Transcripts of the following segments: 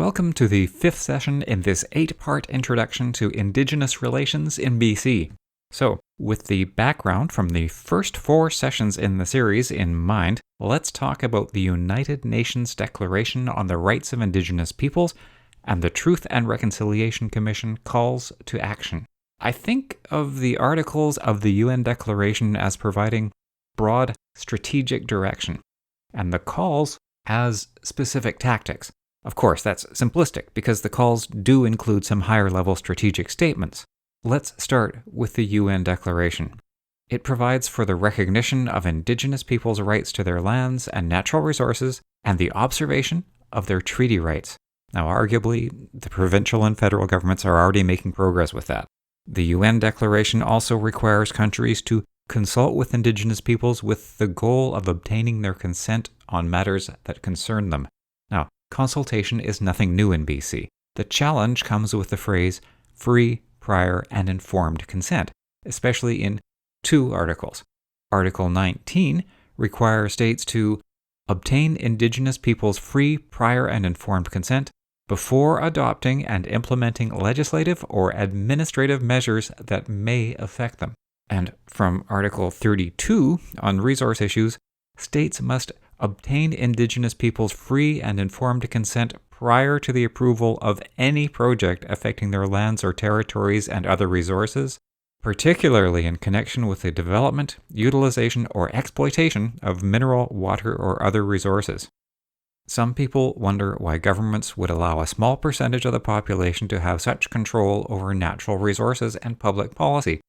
welcome to the 5th session in this 8-part introduction to Indigenous Relations in BC. So, with the background from the first 4 sessions in the series in mind, let's talk about the United Nations Declaration on the Rights of Indigenous Peoples and the Truth and Reconciliation Commission calls to action. I think of the articles of the UN Declaration as providing broad strategic direction, and the calls as specific tactics. Of course, that's simplistic because the calls do include some higher-level strategic statements. Let's start with the UN Declaration. It provides for the recognition of Indigenous peoples' rights to their lands and natural resources and the observation of their treaty rights. Now, arguably, the provincial and federal governments are already making progress with that. The UN Declaration also requires countries to consult with Indigenous peoples with the goal of obtaining their consent on matters that concern them. Now, consultation is nothing new in BC. The challenge comes with the phrase free, prior, and informed consent, especially in 2 articles. Article 19 requires states to obtain Indigenous peoples' free, prior, and informed consent before adopting and implementing legislative or administrative measures that may affect them. And from Article 32 on resource issues, states must obtain Indigenous peoples' free and informed consent prior to the approval of any project affecting their lands or territories and other resources, particularly in connection with the development, utilization, or exploitation of mineral, water, or other resources. Some people wonder why governments would allow a small percentage of the population to have such control over natural resources and public policy.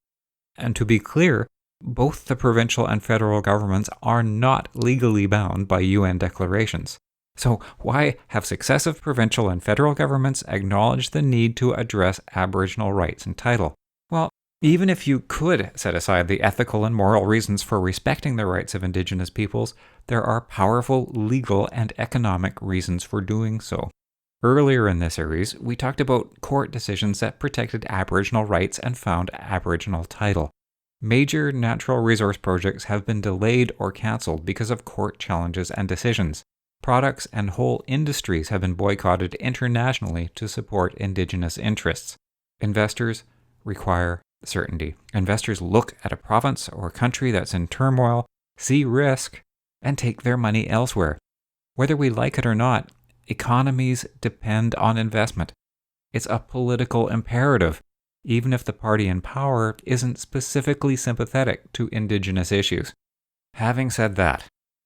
And to be clear, both the provincial and federal governments are not legally bound by UN declarations. So why have successive provincial and federal governments acknowledged the need to address Aboriginal rights and title? Well, even if you could set aside the ethical and moral reasons for respecting the rights of Indigenous peoples, there are powerful legal and economic reasons for doing so. Earlier in this series, we talked about court decisions that protected Aboriginal rights and found Aboriginal title. Major natural resource projects have been delayed or cancelled because of court challenges and decisions. Products and whole industries have been boycotted internationally to support Indigenous interests. Investors require certainty. Investors look at a province or country that's in turmoil, see risk, and take their money elsewhere. Whether we like it or not, economies depend on investment. It's a political imperative, even if the party in power isn't specifically sympathetic to Indigenous issues. Having said that,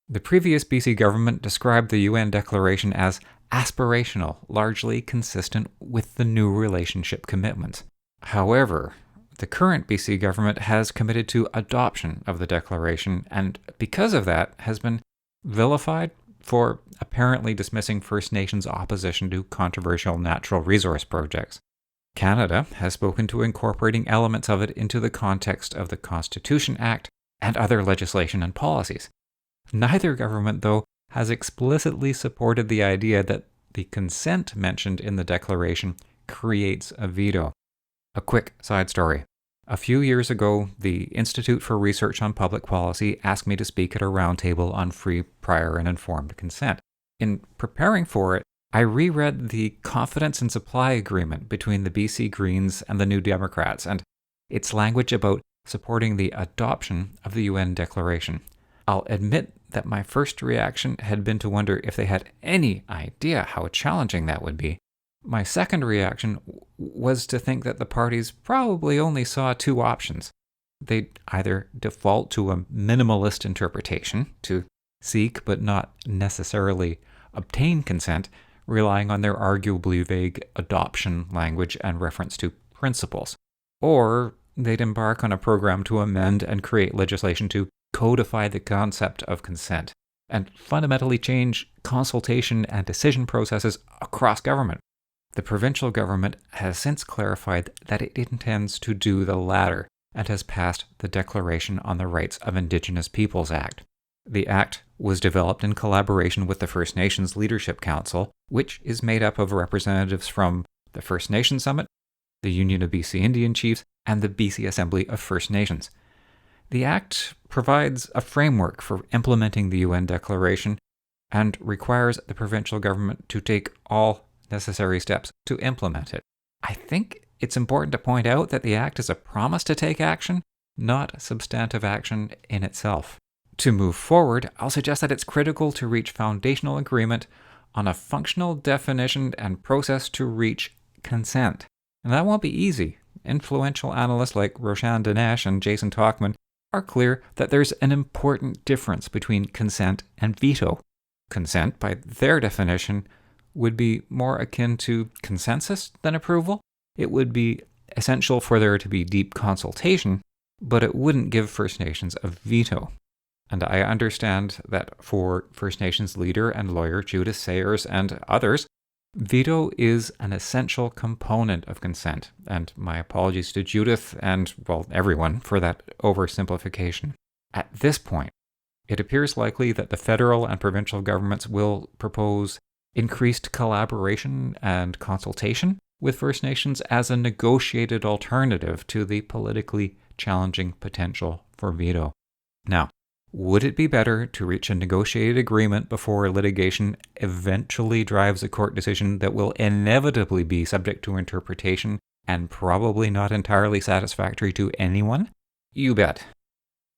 the previous BC government described the UN Declaration as aspirational, largely consistent with the new relationship commitments. However, the current BC government has committed to adoption of the Declaration and because of that has been vilified for apparently dismissing First Nations opposition to controversial natural resource projects. Canada has spoken to incorporating elements of it into the context of the Constitution Act and other legislation and policies. Neither government, though, has explicitly supported the idea that the consent mentioned in the Declaration creates a veto. A quick side story. A few years ago, the Institute for Research on Public Policy asked me to speak at a roundtable on free, prior, and informed consent. In preparing for it, I reread the Confidence and Supply Agreement between the BC Greens and the New Democrats and its language about supporting the adoption of the UN Declaration. I'll admit that my first reaction had been to wonder if they had any idea how challenging that would be. My second reaction was to think that the parties probably only saw 2 options. They'd either default to a minimalist interpretation, to seek but not necessarily obtain consent, relying on their arguably vague adoption language and reference to principles, or they'd embark on a program to amend and create legislation to codify the concept of consent and fundamentally change consultation and decision processes across government. The provincial government has since clarified that it intends to do the latter and has passed the Declaration on the Rights of Indigenous Peoples Act. The Act was developed in collaboration with the First Nations Leadership Council, which is made up of representatives from the First Nations Summit, the Union of BC Indian Chiefs, and the BC Assembly of First Nations. The Act provides a framework for implementing the UN Declaration and requires the provincial government to take all necessary steps to implement it. I think it's important to point out that the Act is a promise to take action, not substantive action in itself. To move forward, I'll suggest that it's critical to reach foundational agreement on a functional definition and process to reach consent. And that won't be easy. Influential analysts like Roshan Dinesh and Jason Talkman are clear that there's an important difference between consent and veto. Consent, by their definition, would be more akin to consensus than approval. It would be essential for there to be deep consultation, but it wouldn't give First Nations a veto. And I understand that for First Nations leader and lawyer Judith Sayers and others, veto is an essential component of consent. And my apologies to Judith and, well, everyone for that oversimplification. At this point, it appears likely that the federal and provincial governments will propose increased collaboration and consultation with First Nations as a negotiated alternative to the politically challenging potential for veto. Now, would it be better to reach a negotiated agreement before litigation eventually drives a court decision that will inevitably be subject to interpretation and probably not entirely satisfactory to anyone? You bet.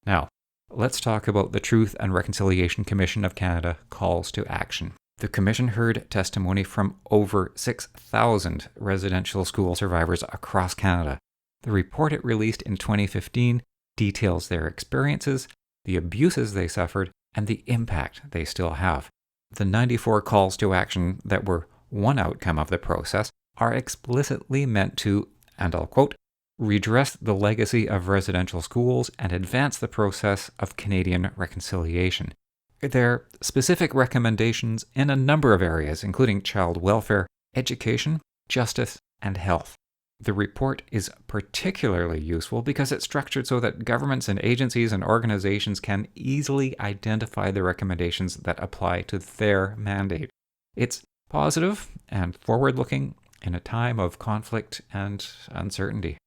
Now, let's talk about the Truth and Reconciliation Commission of Canada calls to action. The Commission heard testimony from over 6,000 residential school survivors across Canada. The report it released in 2015 details their experiences, the abuses they suffered, and the impact they still have. The 94 calls to action that were one outcome of the process are explicitly meant to, and I'll quote, redress the legacy of residential schools and advance the process of Canadian reconciliation. They're specific recommendations in a number of areas, including child welfare, education, justice, and health. The report is particularly useful because it's structured so that governments and agencies and organizations can easily identify the recommendations that apply to their mandate. It's positive and forward-looking in a time of conflict and uncertainty.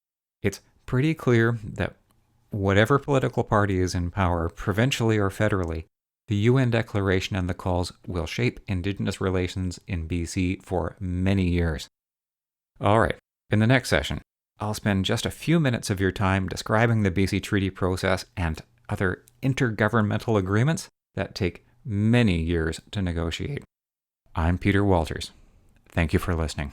It's pretty clear that whatever political party is in power, provincially or federally, the UN Declaration and the calls will shape Indigenous relations in BC for many years. All right. In the next session, I'll spend just a few minutes of your time describing the BC Treaty process and other intergovernmental agreements that take many years to negotiate. I'm Peter Walters. Thank you for listening.